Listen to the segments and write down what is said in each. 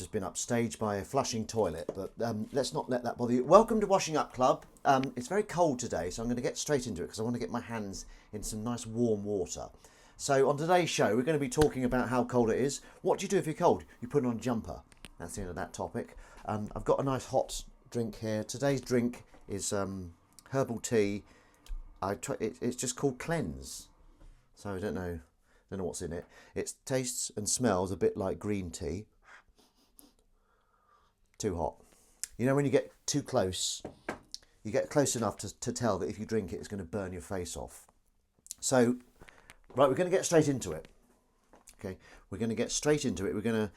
just been upstaged by a flushing toilet, but let's not let that bother you. Welcome to Washing Up Club. It's very cold today, so I'm going to get straight into it because I want to get my hands in some nice warm water. So on today's show, we're going to be talking about how cold it is. What do you do if you're cold? You put on a jumper. That's the end of that topic. I've got a nice hot drink here. Today's drink is herbal tea. It's just called Cleanse. So I don't know what's in it. It tastes and smells a bit like green tea. Too hot. You know when you get too close, you get close enough to tell that if you drink it, it's going to burn your face off. So, right, we're going to get straight into it. Okay, we're going to get straight into it. We're going to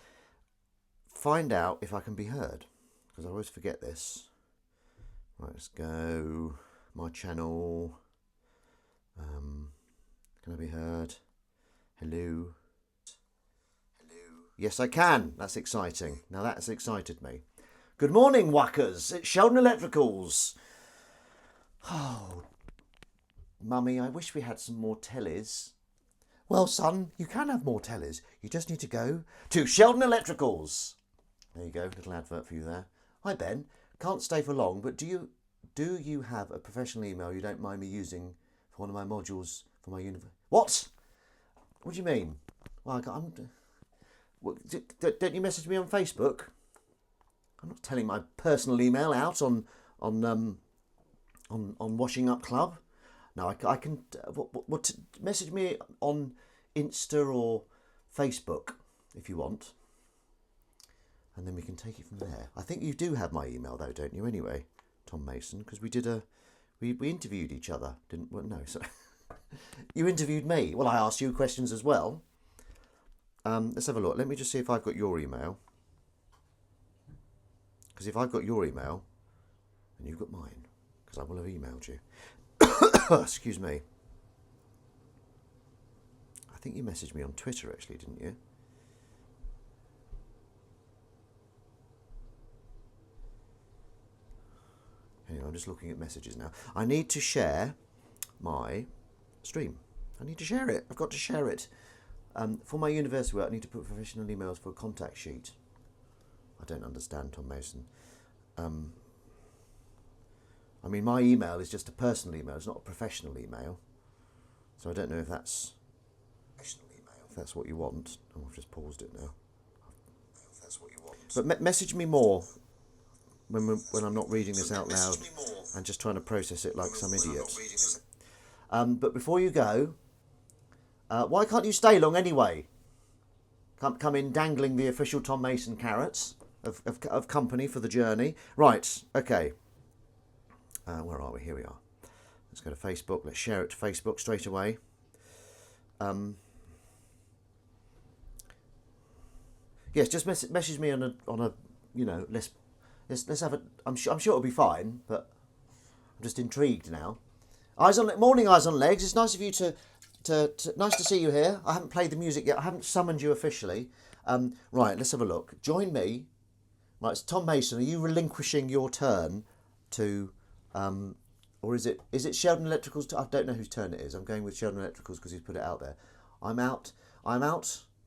find out if I can be heard, because I always forget this. Right, let's go. My channel. Can I be heard? Hello. Yes, I can. That's exciting. Now that's excited me. Good morning, Whackers. It's Sheldon Electricals. Oh, Mummy, I wish we had some more tellies. Well, son, you can have more tellies. You just need to go to Sheldon Electricals. There you go, little advert for you there. Hi, Ben. Can't stay for long, but do you have a professional email you don't mind me using for one of my modules for my university? What? What do you mean? Well, don't you message me on Facebook? I'm not telling my personal email out on Washing Up Club. No, I can. Message me on Insta or Facebook if you want, and then we can take it from there. I think you do have my email though, don't you? Anyway, Tom Mason, because we interviewed each other, didn't? Well, no, so you interviewed me. Well, I asked you questions as well. Let's have a look. Let me just see if I've got your email. Because if I've got your email, then you've got mine. Because I will have emailed you. Excuse me. I think you messaged me on Twitter, actually, didn't you? Anyway, I'm just looking at messages now. I need to share my stream. I need to share it. I've got to share it. For my university work, I need to put professional emails for a contact sheet. I don't understand, Tom Mason. I mean, my email is just a personal email. It's not a professional email. So I don't know if that's what you want. Oh, I've just paused it now. If that's what you want. But message me more when I'm not reading this out loud and just trying to process it like some idiot. But before you go, why can't you stay long anyway? Come in dangling the official Tom Mason carrots of company for the journey. Right, okay. Where are we? Here we are. Let's go to Facebook. Let's share it to Facebook straight away. Yes, just message me on a let's have a. I'm sure it'll be fine, but I'm just intrigued now. Morning, Eyes on Legs. It's nice of you to nice to see you here. I haven't played the music yet. I haven't summoned you officially. Right, let's have a look. Join me. Right, it's Tom Mason. Are you relinquishing your turn to, or is it Sheldon Electricals? I don't know whose turn it is. I'm going with Sheldon Electricals because he's put it out there. I'm out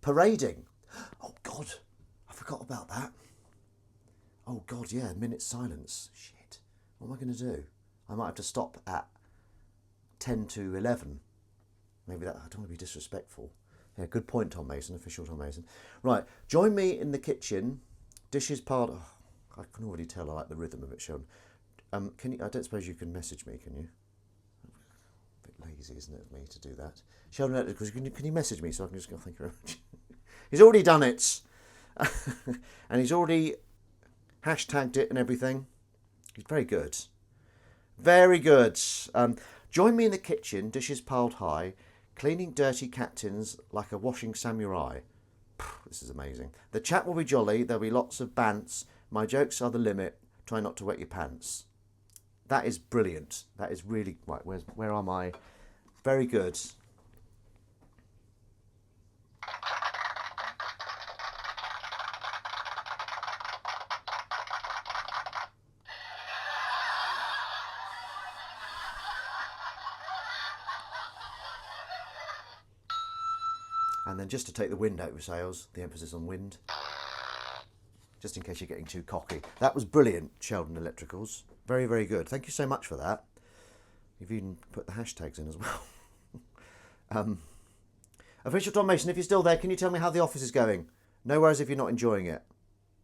parading. Oh God, I forgot about that. Oh God, yeah, minute silence. Shit. What am I going to do? I might have to stop at 10 to 11. Maybe that, I don't want to be disrespectful. Yeah, good point, Tom Mason, official Tom Mason. Right, join me in the kitchen. Dishes part. Oh, I can already tell I like the rhythm of it, Sheldon. Can you? I don't suppose you can message me, can you? A bit lazy, isn't it, of me to do that? Sheldon, can you message me so I can just go? Thank you very much. He's already done it, and he's already hashtagged it and everything. He's very good. Very good. Join me in the kitchen, dishes piled high, cleaning dirty cat tins like a washing samurai. This is amazing. The chat will be jolly. There'll be lots of bants. My jokes are the limit. Try not to wet your pants. That is brilliant. That is really right. Where am I? Very good. And then just to take the wind out of your sails, the emphasis on wind. just in case you're getting too cocky. That was brilliant, Sheldon Electricals. Very, very good. Thank you so much for that. You've even put the hashtags in as well. Official Tom Mason, if you're still there, can you tell me how the office is going? No worries if you're not enjoying it.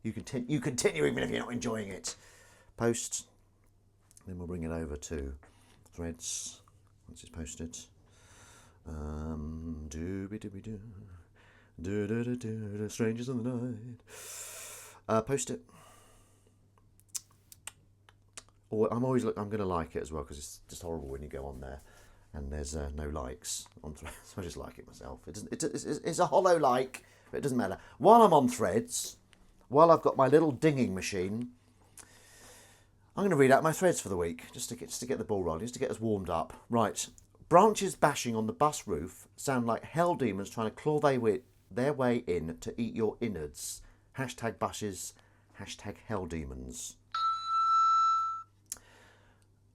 You continue even if you're not enjoying it. Post. Then we'll bring it over to Threads once it's posted. Dooby-dooby-doo. Do-do-do-do-do. Strangers in the night. Post it. Or I'm going to like it as well because it's just horrible when you go on there and there's no likes on Threads. So I just like it myself. It's a hollow like, but it doesn't matter. While I'm on Threads, while I've got my little dinging machine, I'm going to read out my threads for the week just to get the ball rolling, just to get us warmed up. Right, branches bashing on the bus roof sound like hell demons trying to claw their way in to eat your innards. Hashtag buses. Hashtag hell demons.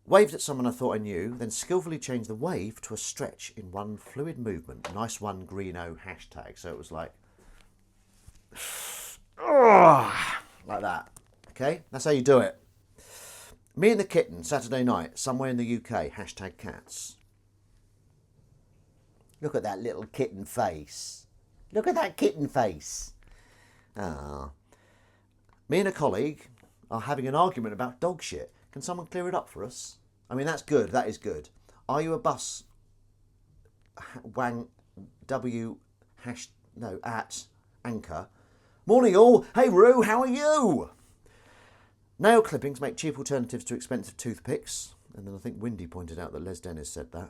Waved at someone I thought I knew, then skillfully changed the wave to a stretch in one fluid movement. Nice one, Greeno hashtag. So it was like that. Okay, that's how you do it. Me and the kitten, Saturday night, somewhere in the UK. Hashtag cats. Look at that little kitten face. Look at that kitten face. Ah. Me and a colleague are having an argument about dog shit. Can someone clear it up for us? I mean, that's good. That is good. Are you a bus at anchor? Morning all. Hey Roo, how are you? Nail clippings make cheap alternatives to expensive toothpicks. And then I think Windy pointed out that Les Dennis said that.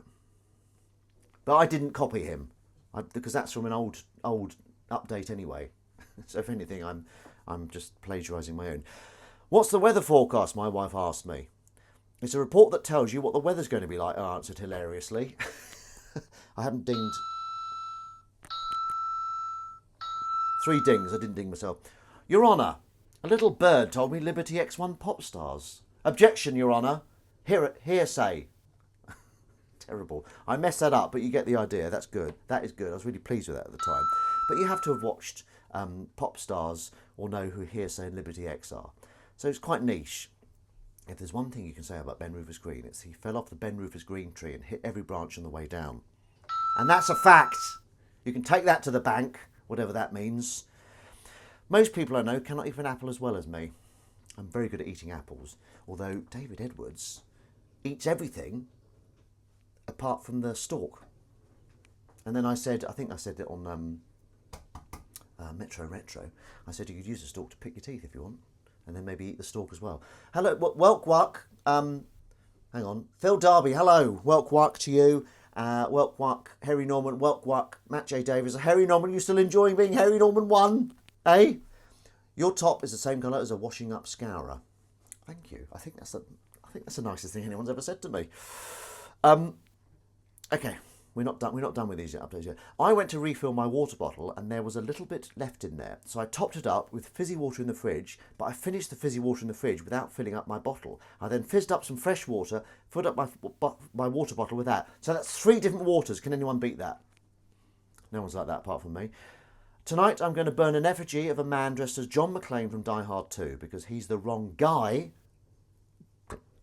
But I didn't copy him because that's from an old update anyway. So if anything, I'm just plagiarising my own. What's the weather forecast? My wife asked me. It's a report that tells you what the weather's going to be like, I answered hilariously. I haven't dinged. 3 dings, I didn't ding myself. Your Honour, a little bird told me Liberty X1 pop stars. Objection, Your Honour. Hearsay. Terrible. I messed that up, but you get the idea. That's good. That is good. I was really pleased with that at the time. But you have to have watched pop stars or know who Hearsay and Liberty X are. So it's quite niche. If there's one thing you can say about Ben Rufus Green, it's he fell off the Ben Rufus Green tree and hit every branch on the way down. And that's a fact. You can take that to the bank, whatever that means. Most people I know cannot eat an apple as well as me. I'm very good at eating apples, although David Edwards eats everything apart from the stalk. And then I think I said it on Metro Retro, I said you could use the stalk to pick your teeth if you want. And then maybe eat the stalk as well. Hello, Welk Wuck. Hang on. Phil Darby, hello. Welk Wuck to you. Welk Wuck, Harry Norman, Welk Wuck, Matt J. Davis. Harry Norman, you still enjoying being Harry Norman 1? Eh? Your top is the same colour as a washing up scourer. Thank you. I think that's the nicest thing anyone's ever said to me. Okay. We're not done with these updates yet. I went to refill my water bottle and there was a little bit left in there. So I topped it up with fizzy water in the fridge, but I finished the fizzy water in the fridge without filling up my bottle. I then fizzed up some fresh water, filled up my water bottle with that. So that's 3 different waters. Can anyone beat that? No one's like that apart from me. Tonight I'm going to burn an effigy of a man dressed as John McClane from Die Hard 2 because he's the wrong guy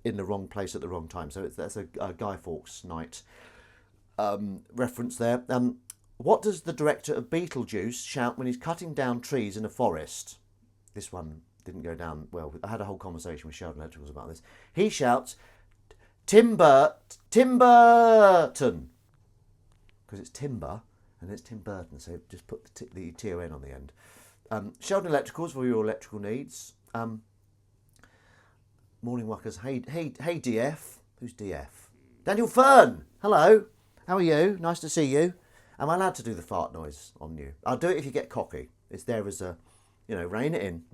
in the wrong place at the wrong time. So that's a Guy Fawkes night. Reference there. What does the director of Beetlejuice shout when he's cutting down trees in a forest? This one didn't go down well. I had a whole conversation with Sheldon Electricals about this. He shouts, Tim Burton. Because it's timber and it's Tim Burton, so just put the TON on the end. Sheldon Electricals for your electrical needs. Morning Wuckers. Hey DF. Who's DF? Daniel Fern. Hello. How are you? Nice to see you. Am I allowed to do the fart noise on you? I'll do it if you get cocky. It's there as a, rein it in.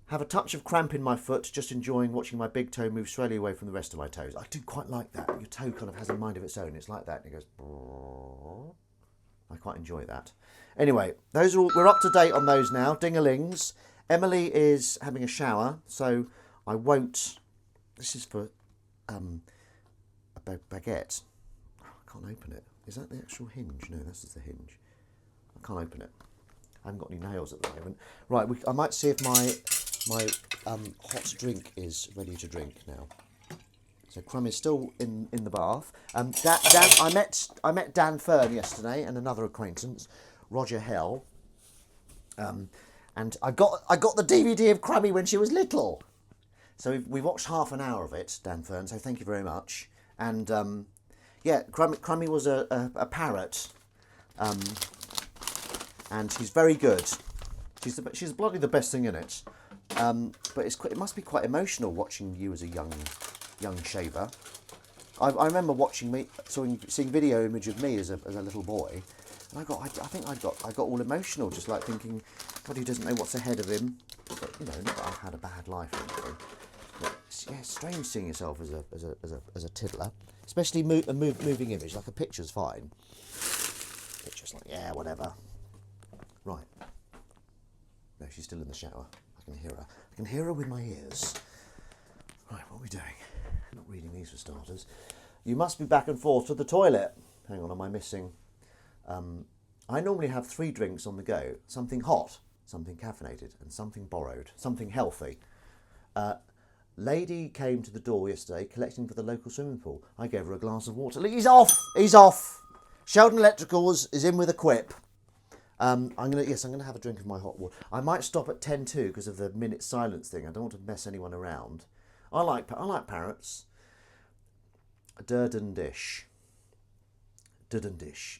Have a touch of cramp in my foot, just enjoying watching my big toe move slowly away from the rest of my toes. I do quite like that. Your toe kind of has a mind of its own. It's like that. And it goes... I quite enjoy that. Anyway, those are all, we're up to date on those now. Ding-a-lings. Emily is having a shower, so I won't... This is for... baguette. I can't open it. Is that the actual hinge? No, this is the hinge. I can't open it. I haven't got any nails at the moment. Right, I might see if my hot drink is ready to drink now. So Crumb is still in the bath. Dan, I met Dan Fern yesterday and another acquaintance, Roger Hell. And I got the DVD of Crummy when she was little. So we watched half an hour of it, Dan Fern. So thank you very much. And yeah, Crummy was a parrot, and she's very good. She's bloody the best thing in it. But it must be quite emotional watching you as a young shaver. I remember seeing video image of me as a little boy, and I think I got all emotional, just like thinking, God, he doesn't know what's ahead of him. But not that I've had a bad life or anything. But yeah, it's strange seeing yourself as a tiddler, especially a moving image. Like a picture's fine. Picture's like, yeah, whatever. Right. No, she's still in the shower. I can hear her. I can hear her with my ears. Right, what are we doing? Not reading these for starters. You must be back and forth to the toilet. Hang on, am I missing? I normally have 3 drinks on the go. Something hot, something caffeinated, and something borrowed. Something healthy. Lady came to the door yesterday collecting for the local swimming pool. I gave her a glass of water. He's off! He's off! Sheldon Electricals is in with a quip. I'm gonna have a drink of my hot water. I might stop at 10:02 because of the minute silence thing. I don't want to mess anyone around. I like parrots. Durden dish.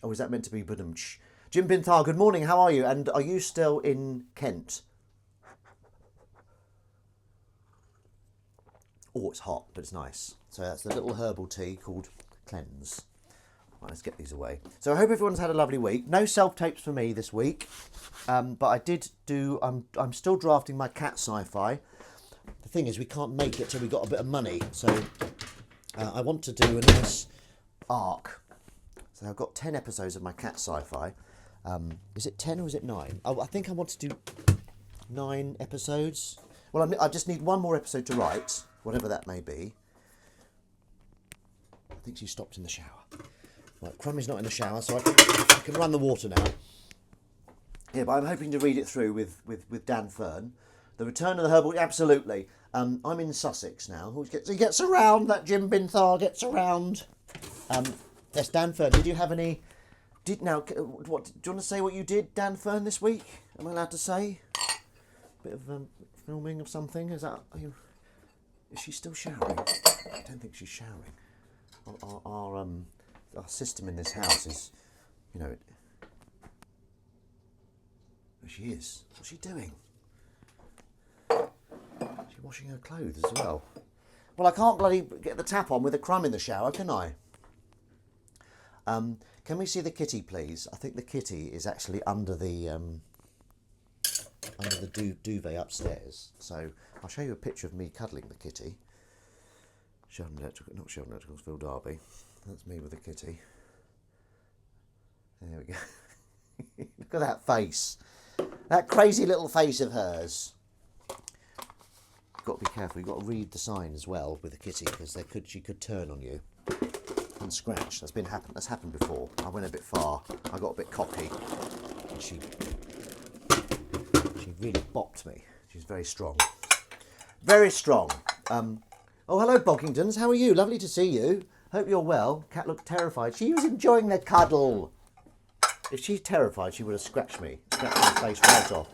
Oh, is that meant to be budumch? Jim Binthar, good morning. How are you? And are you still in Kent? Oh, it's hot, but it's nice. So that's the little herbal tea called Cleanse. Right, let's get these away. So I hope everyone's had a lovely week. No self-tapes for me this week. But I did do... I'm still drafting my cat sci-fi. The thing is, we can't make it till we got a bit of money. So I want to do a nice arc. So I've got 10 episodes of my cat sci-fi. Is it 10 or is it 9? Oh, I think I want to do 9 episodes. Well, I just need one more episode to write, whatever that may be. I think she stopped in the shower. Right, Crummy's not in the shower, so I can run the water now. Yeah, but I'm hoping to read it through with Dan Fern. The Return of the Herbal, absolutely. I'm in Sussex now. He gets around, that Jim Binthar gets around. Yes, Dan Fern, did you have any... do you want to say what you did, Dan Fern, this week? Am I allowed to say? Bit of filming of something? Is she still showering? I don't think she's showering. Our system in this house is, there she is. What's she doing? She's washing her clothes as well. Well, I can't bloody get the tap on with a Crumb in the shower, can I? Can we see the kitty, please? I think the kitty is actually under the duvet upstairs. So I'll show you a picture of me cuddling the kitty. Not Sheldon Electricals, Phil Darby. That's me with the kitty. There we go. Look at that face. That crazy little face of hers. You've got to be careful. You've got to read the sign as well with the kitty, because she could turn on you and scratch. That's happened before. I went a bit far. I got a bit cocky, and she really bopped me. She's very strong. Very strong. Oh, hello, Boggingtons. How are you? Lovely to see you. Hope you're well. Cat looked terrified. She was enjoying the cuddle. If she's terrified, she would have scratched my face right off.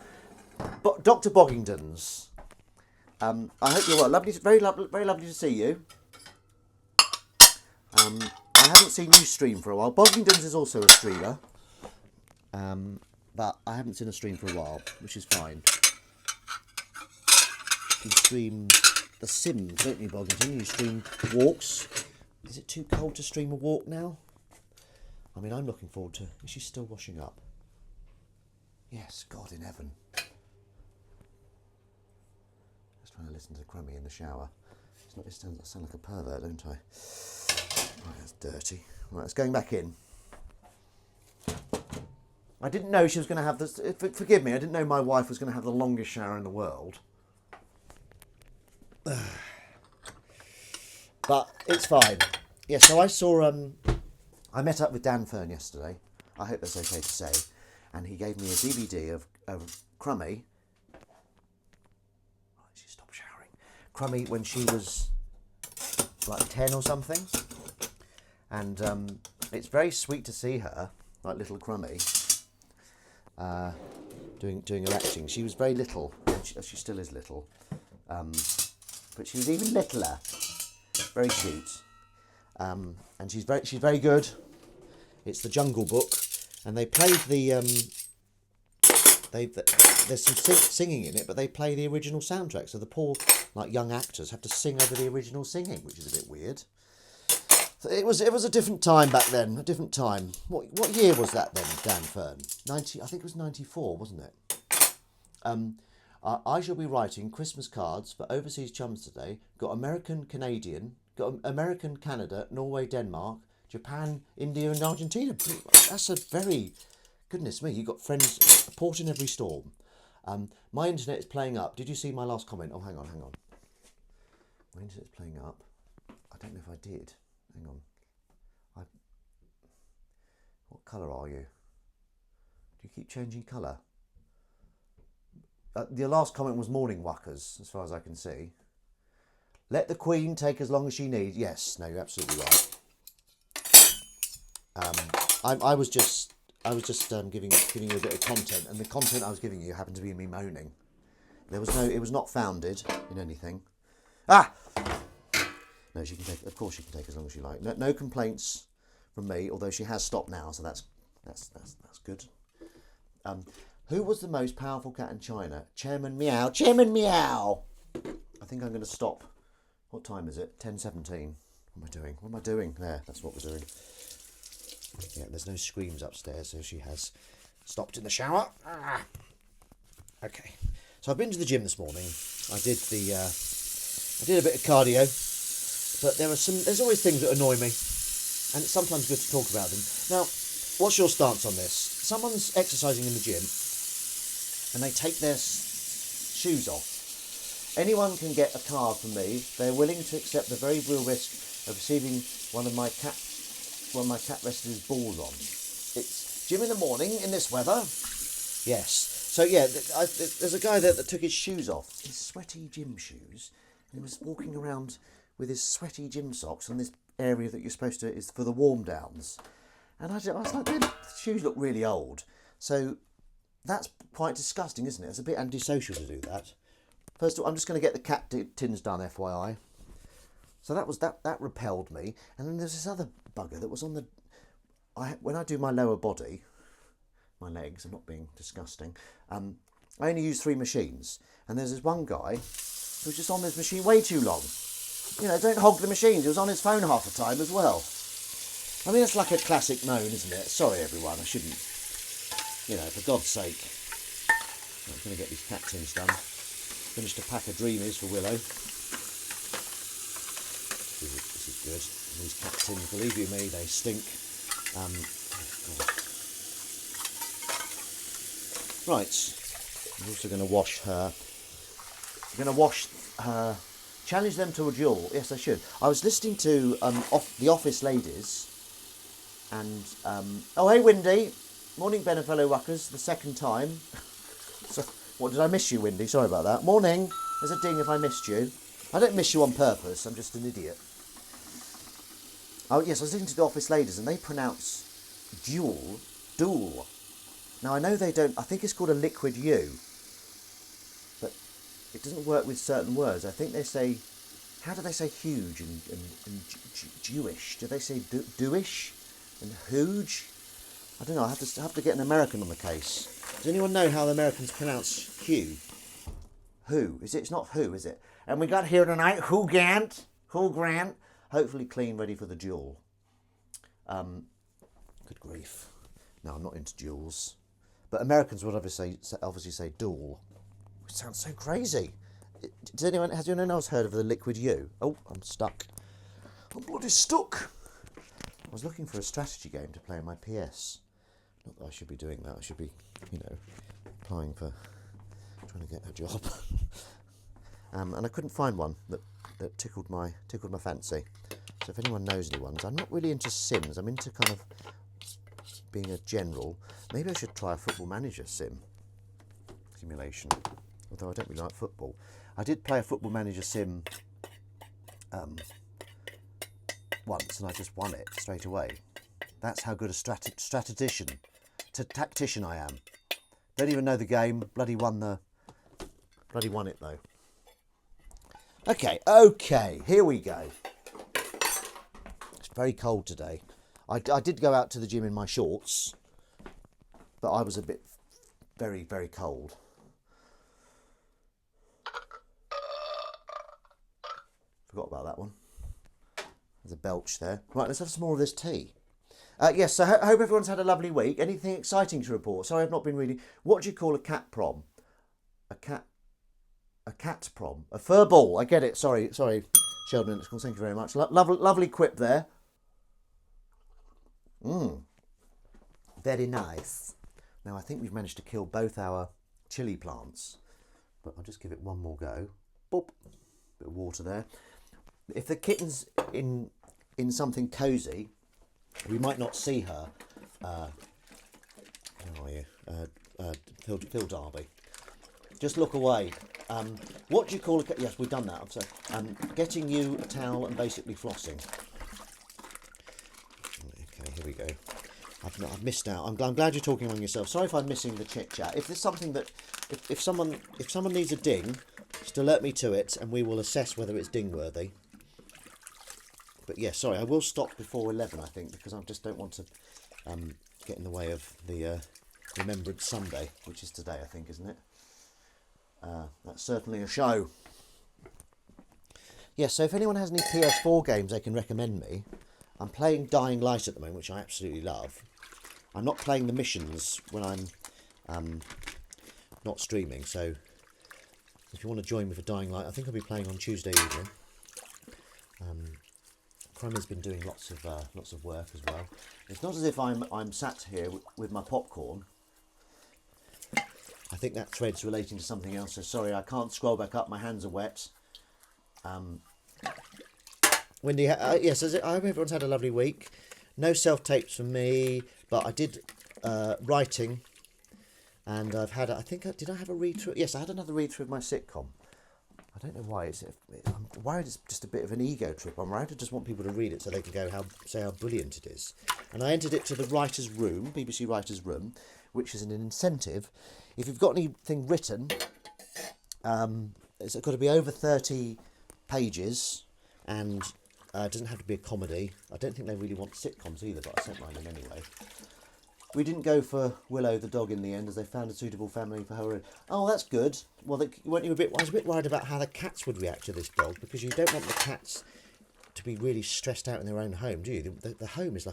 But Dr. Boggingtons, I hope you're well. Very lovely to see you. I haven't seen you stream for a while. Boggingtons is also a streamer, but I haven't seen a stream for a while, which is fine. You stream The Sims, don't you, Boggington? You stream walks. Is it too cold to stream a walk now? I mean, I'm looking forward to... Is she still washing up? Yes, God in heaven. Just trying to listen to Crummy in the shower. I sound like a pervert, don't I? Right, that's dirty. Right, it's going back in. I didn't know she was going to have this... Forgive me, I didn't know my wife was going to have the longest shower in the world. But it's fine. Yeah, so I saw... I met up with Dan Fern yesterday. I hope that's okay to say. And he gave me a DVD of Crummy. Right, she stopped showering. Crummy when she was like 10 or something, and it's very sweet to see her, like little Crummy, doing her acting. She was very little, and she still is little, but she was even littler. Very cute, and she's very good. It's the Jungle Book, and they played there's some singing in it, but they play the original soundtrack, so the poor like young actors have to sing over the original singing, which is a bit weird. So it was a different time back then, a different time. What year was that then, Dan Fern? I think it was 94, wasn't it? I shall be writing Christmas cards for overseas chums today. Got American, Canada, Norway, Denmark, Japan, India, and Argentina. That's a very, goodness me, you've got friends, a port in every storm. My internet is playing up. Did you see my last comment? Oh, hang on. My internet's playing up. I don't know if I did. Hang on. What colour are you? Do you keep changing colour? The last comment was morning wuckers, as far as I can see. Let the Queen take as long as she needs. Yes, no, you're absolutely right. I was just giving you a bit of content, and the content I was giving you happened to be me moaning. It was not founded in anything. Ah! No, she can take. Of course, she can take as long as she like. No complaints from me. Although she has stopped now, so that's good. Who was the most powerful cat in China? Chairman Meow. Chairman Meow. I think I'm going to stop. What time is it? 10:17. What am I doing? There. That's what we're doing. Yeah, there's no screams upstairs, so she has stopped in the shower. Okay. So I've been to the gym this morning. I did a bit of cardio, but there's always things that annoy me, and it's sometimes good to talk about them. Now, what's your stance on this? Someone's exercising in the gym, and they take their shoes off. Anyone can get a card from me. They're willing to accept the very real risk of receiving one of my cat rested his balls on. It's gym in the morning in this weather. Yes. So yeah, there's a guy there that took his shoes off, his sweaty gym shoes, and he was walking around with his sweaty gym socks on this area that you're supposed to is for the warm downs. And I was like, the shoes look really old. So that's quite disgusting, isn't it? It's a bit antisocial to do that. First of all, I'm just going to get the cat tins done, FYI. So that repelled me. And then there's this other bugger that was on the... when I do my lower body, my legs, I'm not being disgusting, I only use 3 machines. And there's this one guy who was just on this machine way too long. You know, don't hog the machines. He was on his phone half the time as well. I mean, it's like a classic moan, isn't it? Sorry, everyone, I shouldn't... You know, for God's sake. I'm going to get these cat tins done. Finished a pack of Dreamies for Willow. This is good. And these cat tins, believe you me, they stink. Oh God. Right. I'm also going to wash her. I'm going to wash her. Challenge them to a duel. Yes, I should. I was listening to The Office Ladies. And, oh, hey, Windy. Morning, Benefellow Ruckers. The second time. So, what, did I miss you, Windy? Sorry about that. Morning. There's a ding if I missed you. I don't miss you on purpose. I'm just an idiot. Oh, yes, I was listening to The Office Ladies, and they pronounce duel. Now, I know they don't... I think it's called a liquid U. But it doesn't work with certain words. I think they say... How do they say huge and Jewish? Do they say doish and hooge? I don't know. I have to get an American on the case. Does anyone know how the Americans pronounce Hugh? Who? It's not who, is it? And we got here tonight, Hugh Grant. Hopefully clean, ready for the duel. Good grief. No, I'm not into duels. But Americans would obviously say duel. It sounds so crazy. Has anyone else heard of the liquid U? Oh, I'm stuck. I'm bloody stuck. I was looking for a strategy game to play on my PS. Not that I should be doing that. I should be, applying for, trying to get a job. And I couldn't find one that tickled my fancy. So if anyone knows any ones, I'm not really into Sims. I'm into kind of being a general. Maybe I should try a Football Manager sim. simulation. Although I don't really like football. I did play a Football Manager sim once, and I just won it straight away. That's how good a tactician I am. Don't even know the game. Bloody won it though. Okay, here we go. It's very cold today. I did go out to the gym in my shorts, but I was a bit very, very cold. Forgot about that one. There's a belch there. Right, let's have some more of this tea. Yes, so hope everyone's had a lovely week. Anything exciting to report? Sorry, I've not been reading. What do you call a cat prom? A cat prom? A fur ball. I get it. Sorry, Sheldon. Thank you very much. Lovely quip there. Very nice. Now, I think we've managed to kill both our chilli plants. But I'll just give it one more go. Boop. Bit of water there. If the kitten's in something cosy, we might not see her. How are you? Phil Darby. Just look away. What do you call a cat? Yes, we've done that. So, getting you a towel and basically flossing. Okay, here we go. I've missed out. I'm glad you're talking among yourself. Sorry if I'm missing the chit chat. If there's something that, if someone needs a ding, just alert me to it, and we will assess whether it's ding worthy. But yeah, sorry, I will stop before 11, I think, because I just don't want to get in the way of the Remembrance Sunday, which is today, I think, isn't it? That's certainly a show. Yeah, so if anyone has any PS4 games they can recommend me, I'm playing Dying Light at the moment, which I absolutely love. I'm not playing the missions when I'm not streaming, so if you want to join me for Dying Light, I think I'll be playing on Tuesday evening. Crumy's been doing lots of work as well. It's not as if I'm sat here with my popcorn. I think that thread's relating to something else, so sorry, I can't scroll back up, my hands are wet. Wendy, yes, I hope everyone's had a lovely week. No self-tapes from me, but I did writing, and I've had, did I have a read-through? Yes, I had another read-through of my sitcom. I don't know why. I'm worried it's just a bit of an ego trip. I'm worried I just want people to read it so they can go say how brilliant it is. And I entered it to the Writers' Room, BBC Writers' Room, which is an incentive. If you've got anything written, it's got to be over 30 pages, and it doesn't have to be a comedy. I don't think they really want sitcoms either, but I sent mine in anyway. We didn't go for Willow the dog in the end, as they found a suitable family for her. Oh, that's good. Well, I was a bit worried about how the cats would react to this dog, because you don't want the cats to be really stressed out in their own home, do you? The home is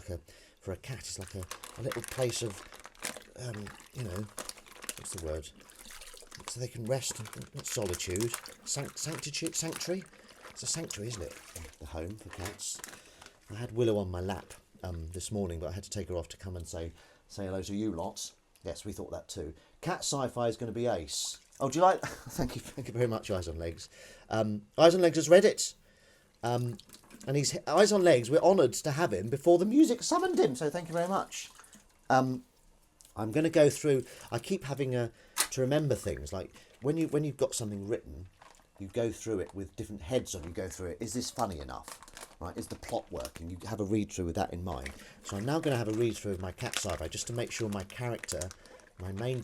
for a cat, it's like a little place of, what's the word? So they can rest, not solitude, sanctuary. It's a sanctuary, isn't it? The home for cats. I had Willow on my lap this morning, but I had to take her off to come and say hello to you lot. Yes, we thought that too. Cat sci-fi is going to be ace. Oh, do you like? Thank you very much, Eyes on Legs. Eyes on Legs has read it, and he's Eyes on Legs. We're honoured to have him before the music summoned him. So thank you very much. I'm going to go through. I keep having to remember things, like when you've got something written, you go through it with different heads on. You go through it. Is this funny enough? Right, is the plot working? You have a read through with that in mind. So I'm now going to have a read through of my cat sci-fi just to make sure my main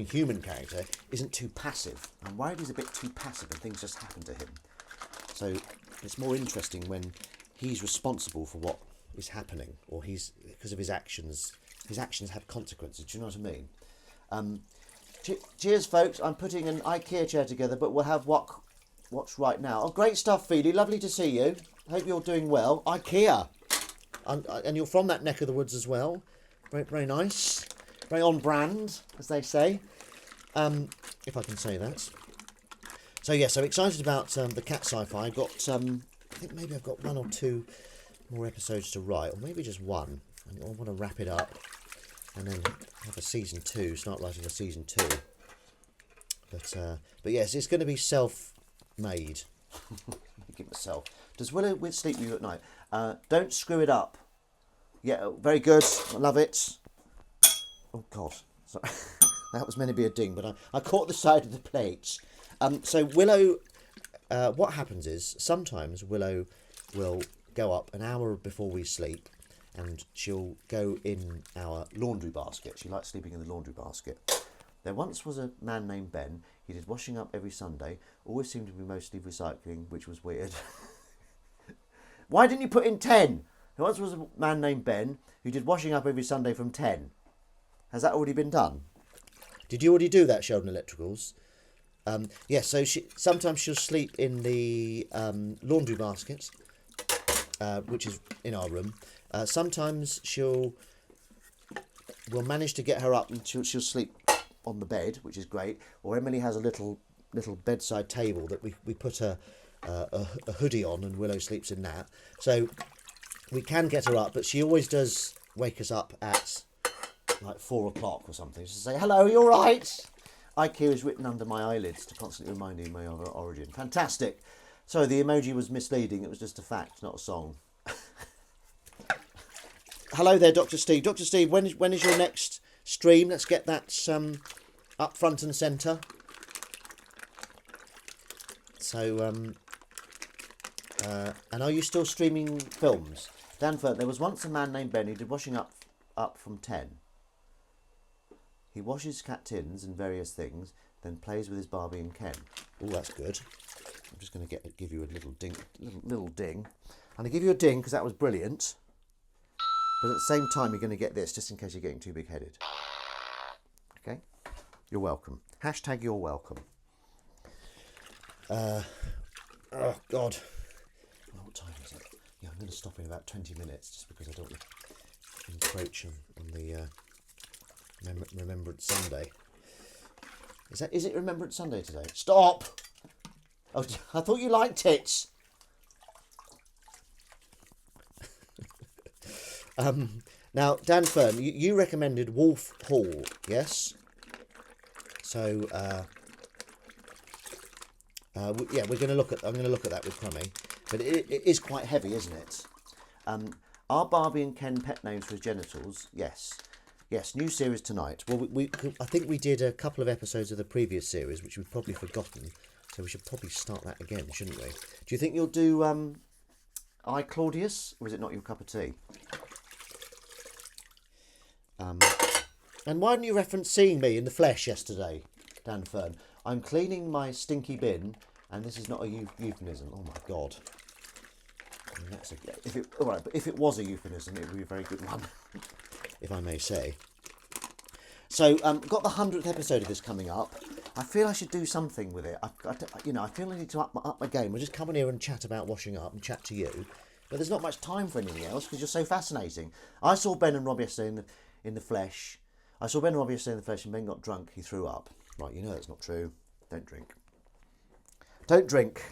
human character isn't too passive. I'm worried he's a bit too passive and things just happen to him. So it's more interesting when he's responsible for what is happening, or because of his actions. His actions have consequences. Do you know what I mean? Cheers, folks. I'm putting an IKEA chair together, but we'll have what's right now. Oh, great stuff, Feely. Lovely to see you. Hope you're doing well. IKEA. And you're from that neck of the woods as well. Very, very nice. Very on brand, as they say. If I can say that. So, yes, I'm excited about the cat sci-fi. I've got, I think maybe I've got 1 or 2 more episodes to write, or maybe just 1. And I want to wrap it up and then have a season 2, start writing a season 2. But yes, it's going to be self-made. Make it myself. Does Willow sleep with you at night? Don't screw it up. Yeah, very good. I love it. Oh God, sorry. That was meant to be a ding, but I caught the side of the plates. So Willow, what happens is sometimes Willow will go up an hour before we sleep, and she'll go in our laundry basket. She likes sleeping in the laundry basket. There once was a man named Ben. He did washing up every Sunday. Always seemed to be mostly recycling, which was weird. Why didn't you put in 10? There once was a man named Ben who did washing up every Sunday from 10. Has that already been done? Did you already do that, Sheldon Electricals? Yes, so sometimes she'll sleep in the laundry baskets, which is in our room. Sometimes we'll manage to get her up and she'll sleep on the bed, which is great. Or Emily has a little bedside table that we put a hoodie on, and Willow sleeps in that. So we can get her up, but she always does wake us up at like 4 o'clock or something to say, hello, you all right? IQ is written under my eyelids to constantly remind me of my origin. Fantastic. So the emoji was misleading. It was just a fact, not a song. Hello there, Dr. Steve. Dr. Steve, when is your next stream? Let's get that up front and centre. So, and are you still streaming films? Danford, there was once a man named Ben who did washing up from 10. He washes cat tins and various things, then plays with his Barbie and Ken. Oh, that's good. I'm just going to give you a little ding. I'm going to give you a ding because that was brilliant. But at the same time, you're going to get this, just in case you're getting too big-headed. Okay? You're welcome. Hashtag you're welcome. Oh, God. What time is it? Yeah, I'm going to stop in about 20 minutes, just because I don't want to encroach on the Remembrance Sunday. Is it Remembrance Sunday today? Stop! Oh, I thought you liked tits. Now, Dan Fern, you recommended Wolf Hall, yes? So, yeah, I'm going to look at that with Crummy, but it is quite heavy, isn't it? Are Barbie and Ken pet names for his genitals? Yes. Yes, new series tonight. Well, I think we did a couple of episodes of the previous series, which we've probably forgotten, so we should probably start that again, shouldn't we? Do you think you'll do I, Claudius, or is it not your cup of tea? And why didn't you reference seeing me in the flesh yesterday, Dan Fern? I'm cleaning my stinky bin, and this is not a euphemism. Oh my God. I mean, if it was a euphemism, it would be a very good one, if I may say. So, got the 100th episode of this coming up. I feel I should do something with it. I feel I need to up my game. We'll just come in here and chat about washing up and chat to you. But there's not much time for anything else because you're so fascinating. I saw Ben and Rob yesterday in the flesh. I saw Ben and Rob yesterday in the flesh, and Ben got drunk. He threw up. Right, you know that's not true. Don't drink. Don't drink.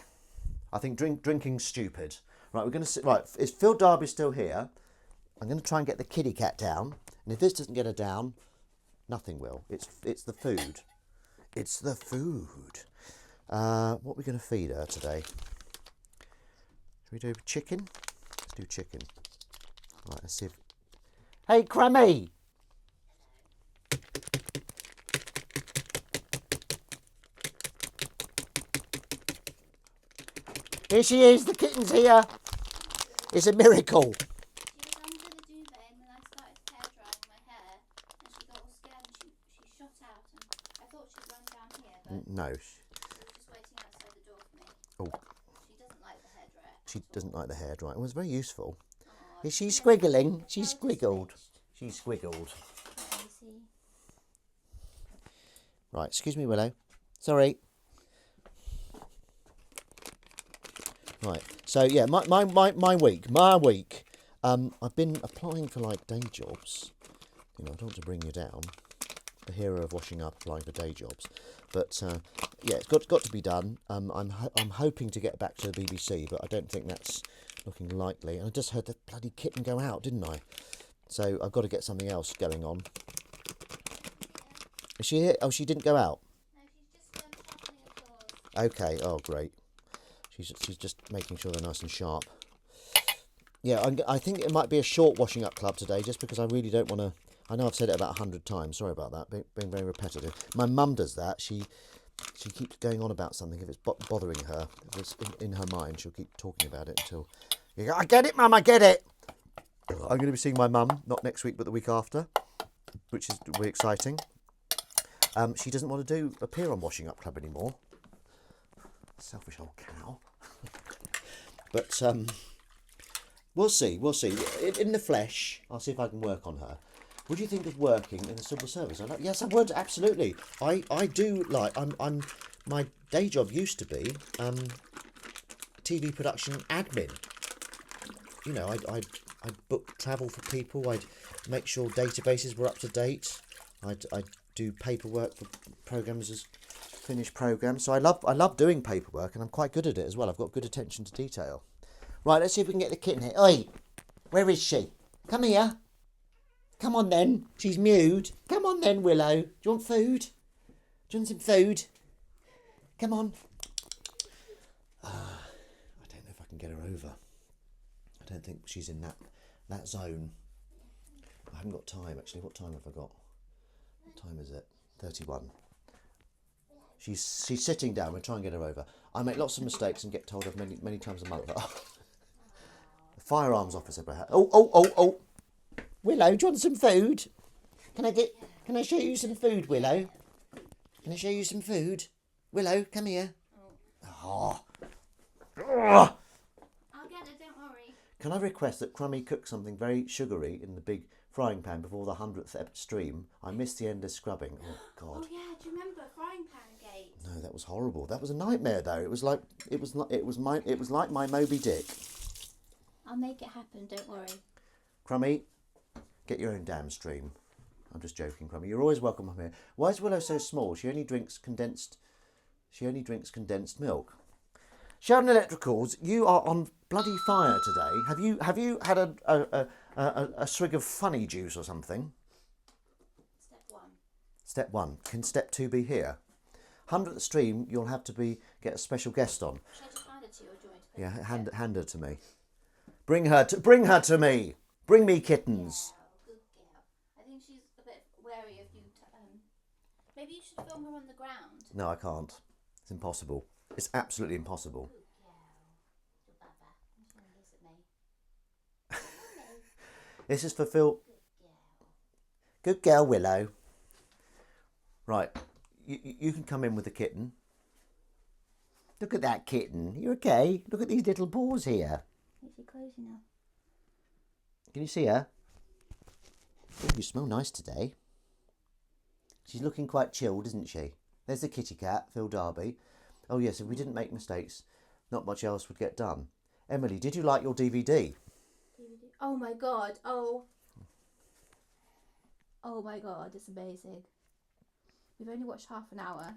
I think drinking's stupid. Right, we're going to sit. Right, is Phil Darby still here? I'm going to try and get the kitty cat down. And if this doesn't get her down, nothing will. It's the food. It's the food. What are we going to feed her today? Should we do chicken? Let's do chicken. Right, let's see if... Hey, Crammy! Here she is, the kitten's here. It's a miracle. She was under the duvet, and then I started hair drying my hair, and she got all scared and she shot out, and I thought she'd run down here, but no. she was just waiting outside the door for me. Oh. She doesn't like the hairdryer. She doesn't like the hair dry. It was very useful. Oh, Is she squiggling? She's squiggled. She's squiggled. Let me see. Right, excuse me, Willow. Sorry. Right, so yeah, my week. I've been applying for like day jobs. You know, I don't want to bring you down. The hero of washing up, applying for day jobs. But yeah, it's got to be done. I'm hoping to get back to the BBC, but I don't think that's looking likely. And I just heard the bloody kitten go out, didn't I? So I've got to get something else going on. Is she here? Oh, she didn't go out. No, she's just shuffling the floors. Okay. Oh, great. She's just making sure they're nice and sharp. Yeah, I think it might be a short washing up club today, just because I really don't want to I know I've said it about 100 times. Sorry about that, being very repetitive. My mum does that. She keeps going on about something. If it's bothering her, if it's in her mind, she'll keep talking about it until you go, I get it, Mum, I get it. I'm going to be seeing my mum, not next week, but the week after, which is really exciting. She doesn't want to appear on Washing Up Club anymore. Selfish old cow. But we'll see. In the flesh, I'll see if I can work on her. What do you think of working in the civil service? Yes, I would, absolutely. I do like. My day job used to be TV production admin. You know, I'd book travel for people. I'd make sure databases were up to date. I'd do paperwork for programmes as finished programmes. So I love doing paperwork, and I'm quite good at it as well. I've got good attention to detail. Right, let's see if we can get the kitten here. Oi, where is she? Come here. Come on then. She's mewed. Come on then, Willow. Do you want food? Do you want some food? Come on. I don't know if I can get her over. I don't think she's in that zone. I haven't got time, actually. What time have I got? What time is it? 31. She's sitting down. We'll try and get her over. I make lots of mistakes and get told off many times a month. The firearms officer, perhaps. Oh. Willow, do you want some food? Can I show you some food, Willow? Can I show you some food? Willow, come here. Oh. I'll get it, don't worry. Can I request that Crummy cook something very sugary in the big frying pan before the 100th stream? I missed the endless scrubbing. Oh God. Oh yeah, do you remember Frying Pan Gate? No, that was horrible. That was a nightmare, though. It was like my Moby Dick. I'll make it happen, don't worry. Crummy, get your own damn stream. I'm just joking, Crummy. You're always welcome on here. Why is Willow so small? She only drinks condensed milk. Sheldon Electricals, you are on bloody fire today. Have you had a swig of funny juice or something? Step 1. Can step 2 be here? 100th stream, you'll have to get a special guest on. Should I just hand it to you or do you want me to? Yeah, hand her to me. Bring her to me. Bring me kittens. Good girl. I think she's a bit wary of you. Maybe you should film her on the ground. No, I can't. It's impossible. It's absolutely impossible. Good girl. Good baba. She's going to hiss at me. This is for Phil. Good girl, Willow. Right, you can come in with the kitten. Look at that kitten. You okay? Look at these little paws here. Is she closing now? Can you see her? Oh, you smell nice today. She's looking quite chilled, isn't she? There's the kitty cat, Phil Darby. Oh yes, if we didn't make mistakes, not much else would get done. Emily, did you like your DVD? Oh my god. Oh my god, it's amazing. We've only watched half an hour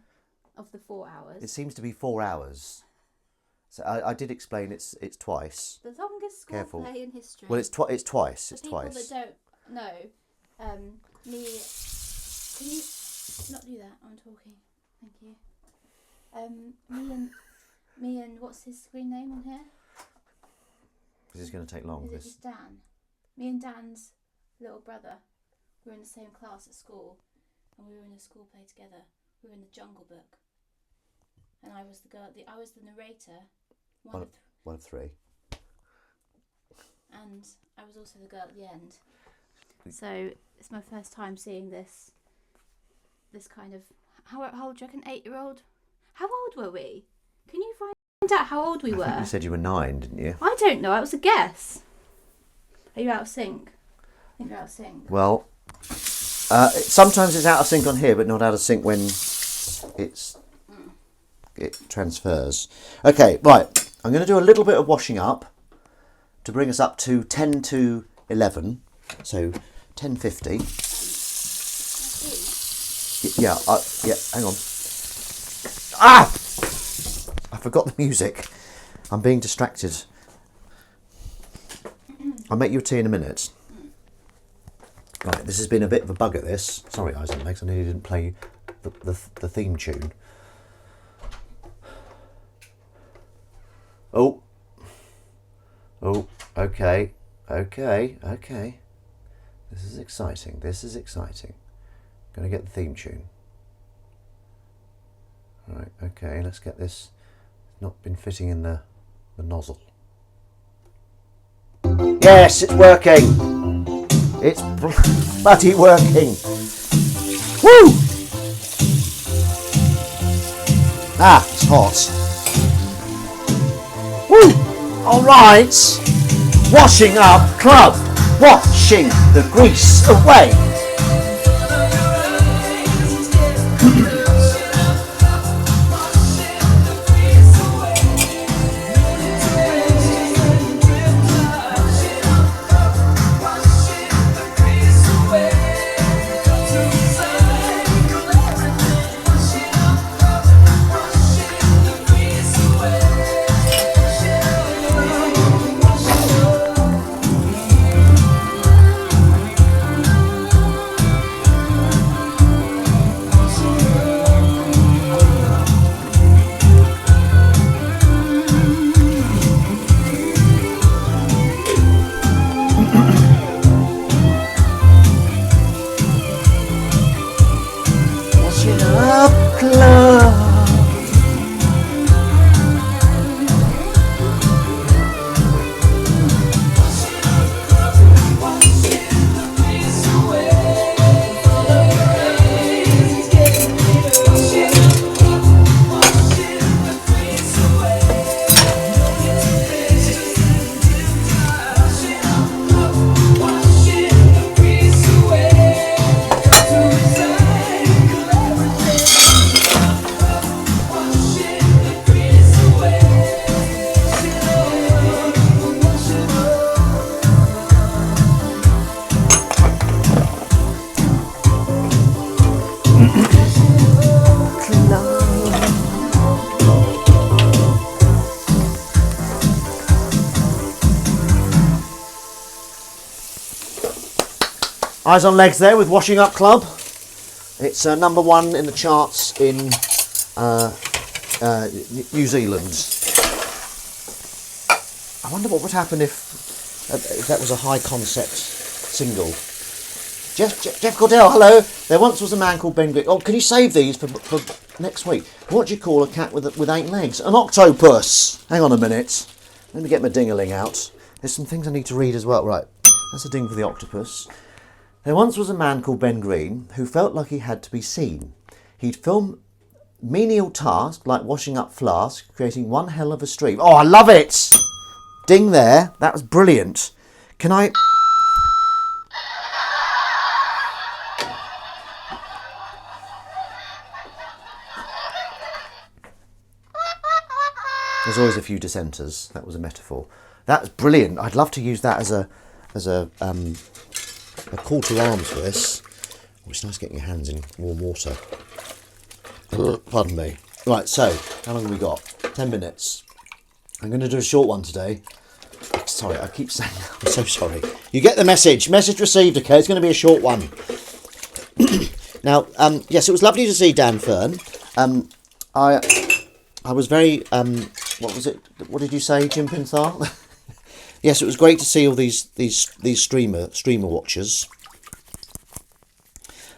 of the 4 hours. It seems to be 4 hours. So I did explain it's twice. The longest school Careful. play in history. Well, it's twice. It's For people twice. that don't know, me. Can you not do that? I'm talking. Thank you. Me and what's his screen name on here? This is going to take long. Is it just Dan? Me and Dan's little brother. We were in the same class at school, and we were in a school play together. We were in the Jungle Book, and I was the girl. I was the narrator. One of three. And I was also the girl at the end. So it's my first time seeing this kind of... How old do you reckon? 8-year-old? How old were we? Can you find out how old we were? I think you said you were 9, didn't you? I don't know. It was a guess. Are you out of sync? I think you're out of sync. Well, sometimes it's out of sync on here, but not out of sync when it transfers. Okay, right. I'm going to do a little bit of washing up to bring us up to 10 to 11. So 10:50. Yeah, hang on. Ah! I forgot the music. I'm being distracted. I'll make you a tea in a minute. Right, this has been a bit of a bug at this. Sorry, Isaac Legs, I nearly didn't play the theme tune. Oh, okay. This is exciting. This is exciting. Going to get the theme tune. Right, okay, let's get this. Not been fitting in the nozzle. Yes, it's working. It's bloody working. Woo! Ah, it's hot. Woo! All right. Washing up club. Washing the grease away. Eyes on Legs there with Washing Up Club. It's number one in the charts in New Zealand. I wonder what would happen if that was a high concept single. Jeff Cordell, hello. There once was a man called Ben Green. Oh, can you save these for next week? What do you call a cat with 8 legs? An octopus. Hang on a minute. Let me get my ding-a-ling out. There's some things I need to read as well. Right, that's a ding for the octopus. There once was a man called Ben Green who felt like he had to be seen. He'd film menial tasks like washing up flasks, creating one hell of a stream. Oh, I love it! Ding there. That was brilliant. Can I... There's always a few dissenters. That was a metaphor. That was brilliant. I'd love to use that as a call to arms for this. Oh, it's nice getting your hands in warm water. Pardon me. Right, so, how long have we got? 10 minutes. I'm going to do a short one today. Sorry, I keep saying that. I'm so sorry. You get the message. Message received, okay? It's going to be a short one. Now, yes, it was lovely to see Dan Fern. I was very... what was it? What did you say, Jim Pinthar? Yes, it was great to see all these streamer watchers.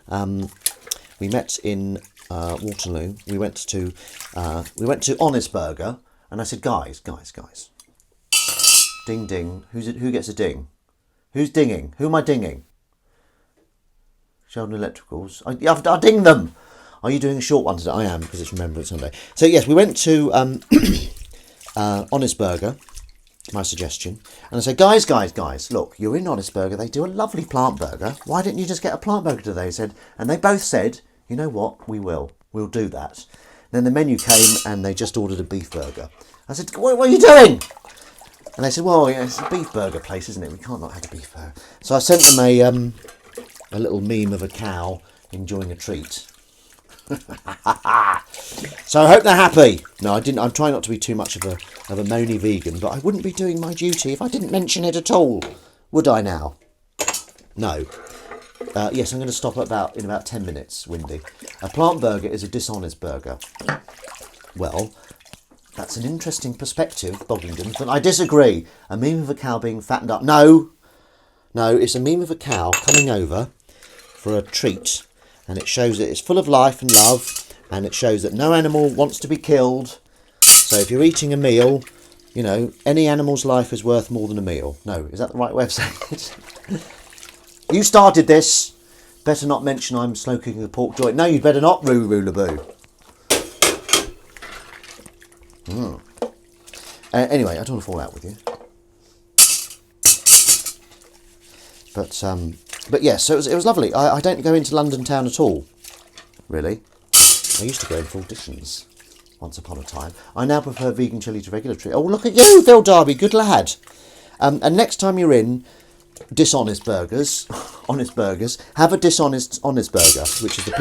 We met in Waterloo. We went to Honest Burger, and I said, guys, ding ding. Who gets a ding? Who's dinging? Who am I dinging? Sheldon Electricals. I ding them. Are you doing a short one today? I am, because it's Remembrance Sunday. So yes, we went to Honest Burger. My suggestion, and I said, guys, look, you're in Honest Burger. They do a lovely plant burger. Why didn't you just get a plant burger today? He said, and they both said, you know what, we'll do that. Then the menu came, and they just ordered a beef burger. I said, what are you doing? And they said, well, yeah, it's a beef burger place, isn't it? We can't not have a beef burger. So I sent them a little meme of a cow enjoying a treat. So I hope they're happy. No, I didn't. I'm trying not to be too much of a moany vegan, but I wouldn't be doing my duty if I didn't mention it at all, would I now? No. Yes, I'm going to stop in about 10 minutes, Windy. A plant burger is a dishonest burger. Well, that's an interesting perspective, Boggington, but I disagree. A meme of a cow being fattened up. No. No, it's a meme of a cow coming over for a treat, and it shows that it's full of life and love, and it shows that no animal wants to be killed. So if you're eating a meal, you know, any animal's life is worth more than a meal. No, is that the right way of saying it? You started this. Better not mention I'm slow cooking the pork joint. No, you'd better not, Roo-Roo-La-Boo. Anyway, I don't want to fall out with you. But yes, so it was lovely. I don't go into London town at all, really. I used to go in for auditions once upon a time. I now prefer vegan chilli to regular chilli. Oh, look at you, Phil Darby, good lad. And next time you're in Dishonest Burgers, Honest Burgers, have a Dishonest Honest Burger, which is the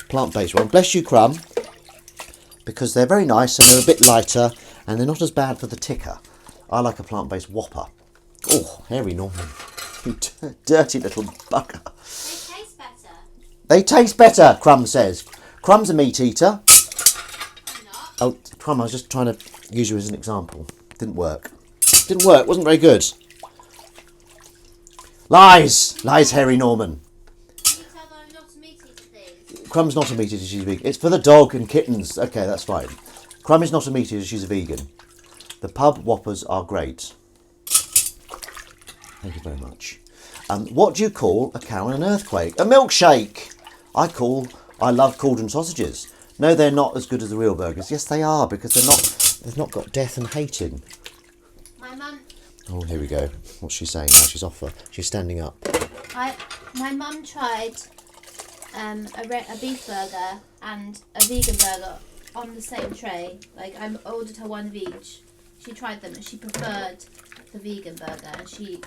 plant-based one. Bless you, Crumb, because they're very nice and they're a bit lighter and they're not as bad for the ticker. I like a plant-based Whopper. Oh, Harry Norman. You dirty little bugger. They taste better. They taste better, Crumb says. Crumb's a meat eater. I'm not. Oh, Crumb, I was just trying to use you as an example. Didn't work. Didn't work, wasn't very good. Lies! Lies, Harry Norman. Can you tell that I'm not a meat eater, please? Crumb's not a meat eater, she's a vegan. It's for the dog and kittens. Okay, that's fine. Crumb is not a meat eater, she's a vegan. The pub Whoppers are great. Thank you very much. What do you call a cow in an earthquake? A milkshake! I love cauldron sausages. No, they're not as good as the real burgers. Yes, they are, because they've not got death and hate in. My mum. Oh, here we go. What's she saying now? She's standing up. My mum tried a beef burger and a vegan burger on the same tray. Like, I ordered her one of each. She tried them and she preferred the vegan burger, and she's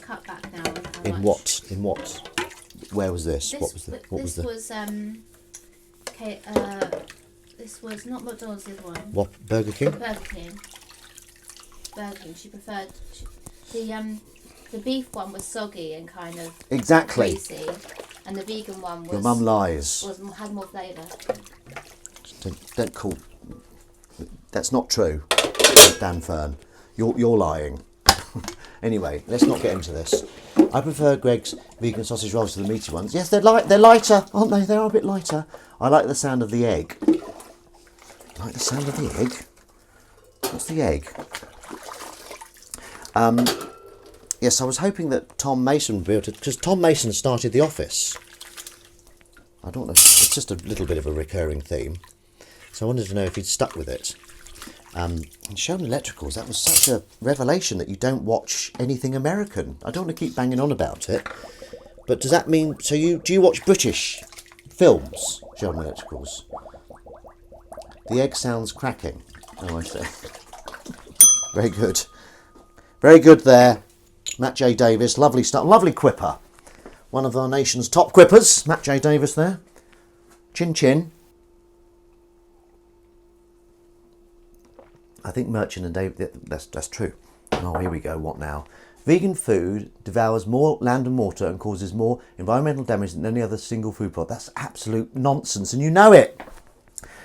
cut back now. On how In much. what? In what? Where was this? What was the? This was not McDonald's. This one. What? Burger King? Burger King. She preferred the beef one was soggy and kind of Exactly. greasy, and the vegan one Your mum lies. had more flavour. Don't call. That's not true, Dan Fern. You're lying. Anyway, let's not get into this. I prefer Greg's vegan sausage rolls to the meaty ones. Yes, they're lighter, aren't they? They are a bit lighter. I like the sound of the egg. Like the sound of the egg? What's the egg? Yes, I was hoping that Tom Mason would be able to, because Tom Mason started The Office. I don't know, it's just a little bit of a recurring theme. So I wanted to know if he'd stuck with it. And Sheldon Electricals, that was such a revelation that you don't watch anything American. I don't want to keep banging on about it, but does that mean, so do you watch British films, Sheldon Electricals? The egg sounds cracking. Oh, I see. Very good. Very good there. Matt J. Davis, lovely stuff. Lovely quipper. One of our nation's top quippers. Matt J. Davis there. Chin chin. I think Merchant and Dave, that's true. Oh, here we go. What now? Vegan food devours more land and water and causes more environmental damage than any other single food product. That's absolute nonsense, and you know it.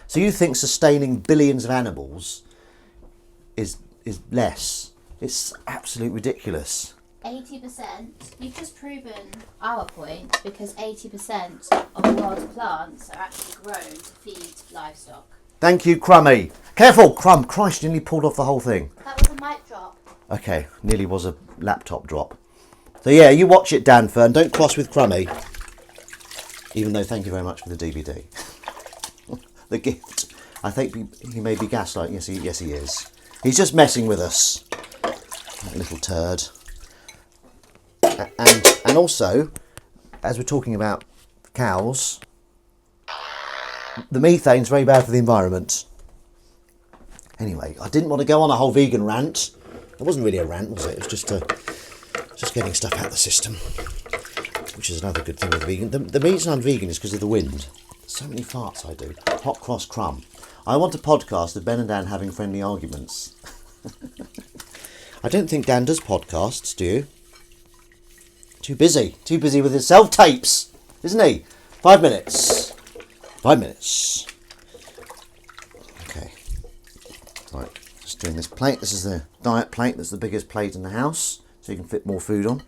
So you think sustaining billions of animals is less? It's absolute ridiculous. 80%. You've just proven our point, because 80% of the world's plants are actually grown to feed livestock. Thank you, Crummy. Careful, Crumb. Christ, you nearly pulled off the whole thing. That was a mic drop. Okay, nearly was a laptop drop. So yeah, you watch it, Dan Fern. Don't cross with Crummy. Even though, thank you very much for the DVD. The gift. I think he may be gaslighting. Yes, he is. He's just messing with us. That little turd. And also, as we're talking about cows, the methane's very bad for the environment. Anyway, I didn't want to go on a whole vegan rant. It wasn't really a rant, was it? It was just getting stuff out of the system, which is another good thing with vegan. The reason I'm vegan is because of the wind. So many farts I do. Hot cross crumb. I want a podcast of Ben and Dan having friendly arguments. I don't think Dan does podcasts, do you? Too busy with his self-tapes, isn't he? 5 minutes. 5 minutes. Okay. Right, just doing this plate. This is the diet plate. That's the biggest plate in the house, so you can fit more food on.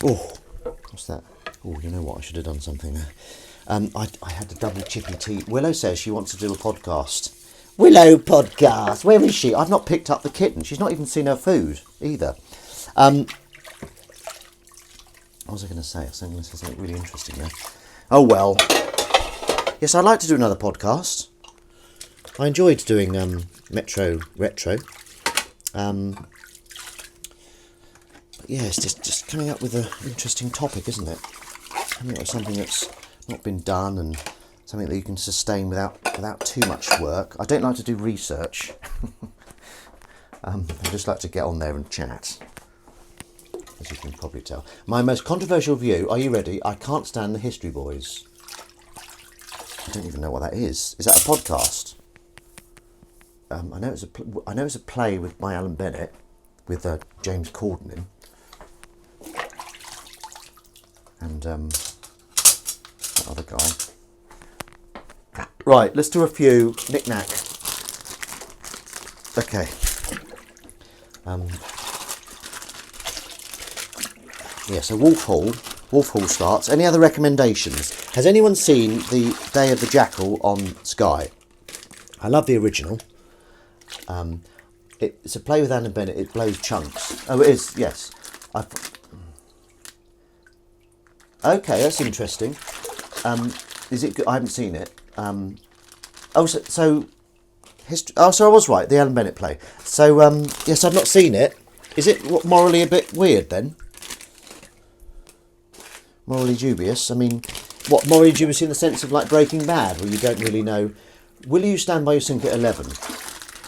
Oh, what's that? Oh, you know what? I should have done something there. I had the double chippy tea. Willow says she wants to do a podcast. Willow podcast. Where is she? I've not picked up the kitten. She's not even seen her food either. What was I going to say? I was going to say something really interesting there. Oh well. Yes, I'd like to do another podcast. I enjoyed doing Metro Retro. But yeah, it's just coming up with an interesting topic, isn't it? Coming up with something that's not been done and something that you can sustain without too much work. I don't like to do research. I just like to get on there and chat, as you can probably tell. My most controversial view, are you ready? I can't stand the History Boys. I don't even know what that is. Is that a podcast? I know it's a play by Alan Bennett with James Corden in, and that other guy. Right, let's do a few knick-knack. Okay. Yeah, so Wolf Hall starts. Any other recommendations? Has anyone seen The Day of the Jackal on Sky? I love the original. It's a play with Alan Bennett. It blows chunks. Oh, it is. Yes. Okay, that's interesting. Is it good? I haven't seen it. So I was right. The Alan Bennett play. So yes, I've not seen it. Is it morally a bit weird then? Morally dubious. I mean, what morally dubious in the sense of like Breaking Bad, where you don't really know. Will you stand by your sink at 11?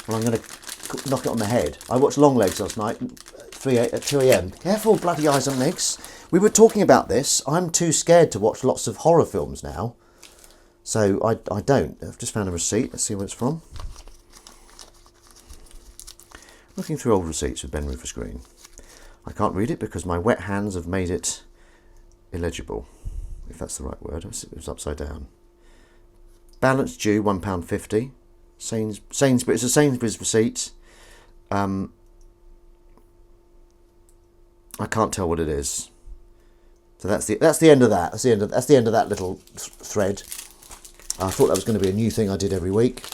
Well, I'm going to knock it on the head. I watched Longlegs last night at 2 a.m. Careful, bloody eyes on legs. We were talking about this. I'm too scared to watch lots of horror films now. So I don't. I've just found a receipt. Let's see where it's from. Looking through old receipts with Ben Rufus Green. I can't read it because my wet hands have made it illegible, if that's the right word. It was upside down. Balance due £1.50. Sainsbury's. It's a Sainsbury's receipt. I can't tell what it is. So that's the end of that. That's the end of that little thread. I thought that was going to be a new thing I did every week.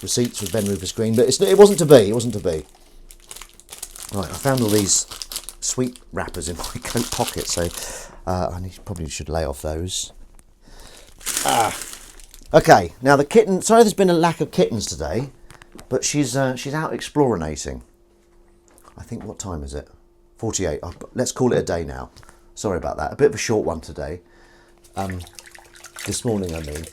Receipts with Ben Rufus Green, but it wasn't to be. It wasn't to be. Right, I found all these sweet wrappers in my coat pocket, so I probably should lay off those. Okay, now the kitten. Sorry, there's been a lack of kittens today, but she's out explorinating. I think, what time is it? 48. Let's call it a day now. Sorry about that. A bit of a short one today. This morning, I mean.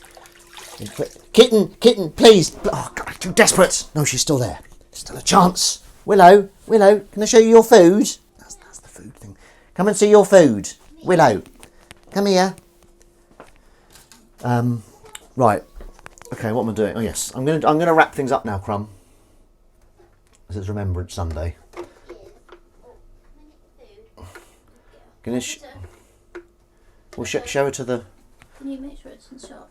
Kitten, please. Oh, God, I'm too desperate. No, she's still there. Still a chance. Willow, can I show you your food? That's the food thing. Come and see your food. Willow, come here. Right. Okay, what am I doing? Oh yes, I'm gonna wrap things up now, Crumb. This is Remembrance Sunday. We'll show her to the. Can you make sure it's in shot?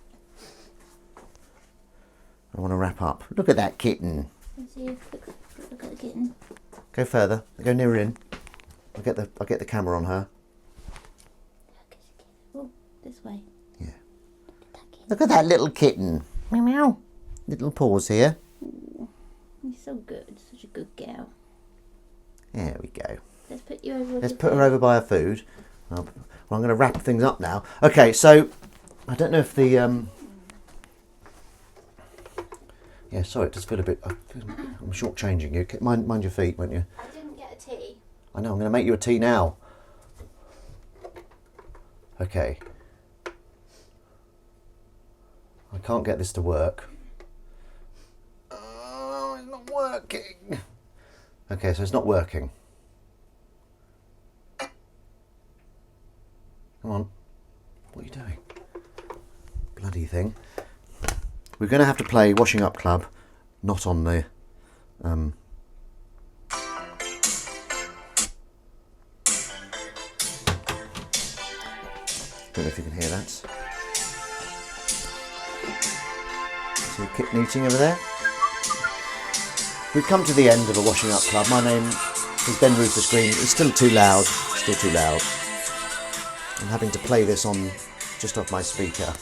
I want to wrap up. Look at that kitten. Let's see. Look at the kitten. Go further. Go nearer in. I'll get the camera on her. Oh, this way. Yeah. Look at that little kitten. Meow meow. Little paws here. Ooh, you're so good. Such a good girl. There we go. Let's put you over. Let's put her over by her food. Well, I'm going to wrap things up now. Okay, so I don't know if the yeah, sorry, it does feel a bit. I'm shortchanging you. Mind your feet, won't you? I didn't get a tea. I know. I'm going to make you a tea now. Okay. I can't get this to work. Oh, it's not working. Okay, so it's not working. Come on. What are you doing? Bloody thing. We're going to have to play Washing Up Club, not on the... Don't know if you can hear that. See a kitten eating over there? We've come to the end of a Washing Up Club. My name is Ben Rufus Green. It's still too loud. I'm having to play this on just off my speaker.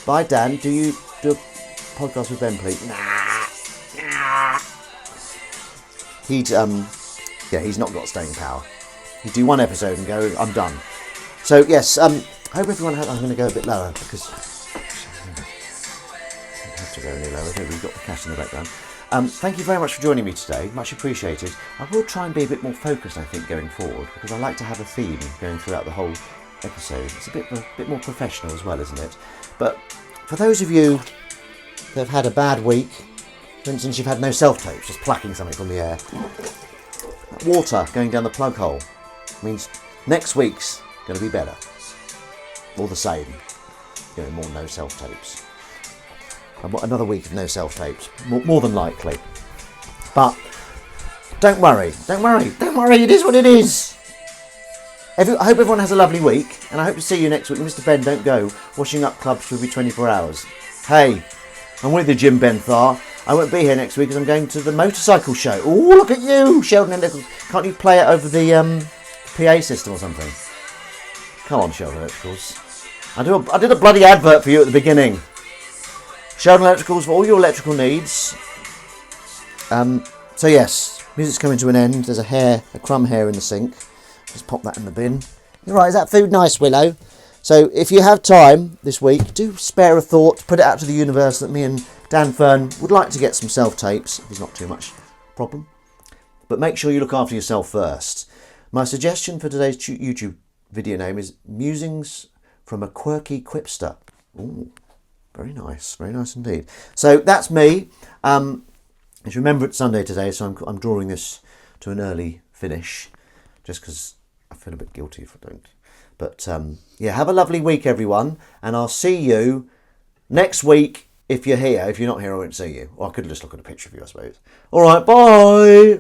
Bye, Dan. Do you do a podcast with Ben, please? Nah. He's not got staying power. He'd do one episode and go, I'm done. So yes, I hope everyone has. I'm going to go a bit lower because I don't have to go any lower. I think we've got the cat in the background. Thank you very much for joining me today. Much appreciated. I will try and be a bit more focused, I think, going forward, because I like to have a theme going throughout the whole episode. It's a bit more professional as well, isn't it? But for those of you that have had a bad week, for instance, you've had no self-tapes, just plucking something from the air. That water going down the plug hole means next week's going to be better. All the same, more no self-tapes. Another week of no self-tapes, more than likely. But don't worry, it is what it is. I hope everyone has a lovely week, and I hope to see you next week. Mr. Ben, don't go. Washing up clubs will be 24 hours. Hey, I'm with you, Jim Benthar. I won't be here next week because I'm going to the motorcycle show. Oh, look at you, Sheldon Electricals. Can't you play it over the PA system or something? Come on, Sheldon Electricals. I did a bloody advert for you at the beginning. Sheldon Electricals for all your electrical needs. So yes, music's coming to an end. There's a crumb hair in the sink. Just pop that in the bin. You're right, is that food nice, Willow? So if you have time this week, do spare a thought, put it out to the universe that me and Dan Fern would like to get some self-tapes, if it's not too much problem. But make sure you look after yourself first. My suggestion for today's YouTube video name is Musings from a Quirky Quipster. Ooh, very nice indeed. So that's me. It's Remembrance Sunday today, so I'm drawing this to an early finish, just because I feel a bit guilty if I don't. But have a lovely week, everyone, and I'll see you next week if you're here. If you're not here, I won't see you. Or I could just look at a picture of you, I suppose. All right, bye.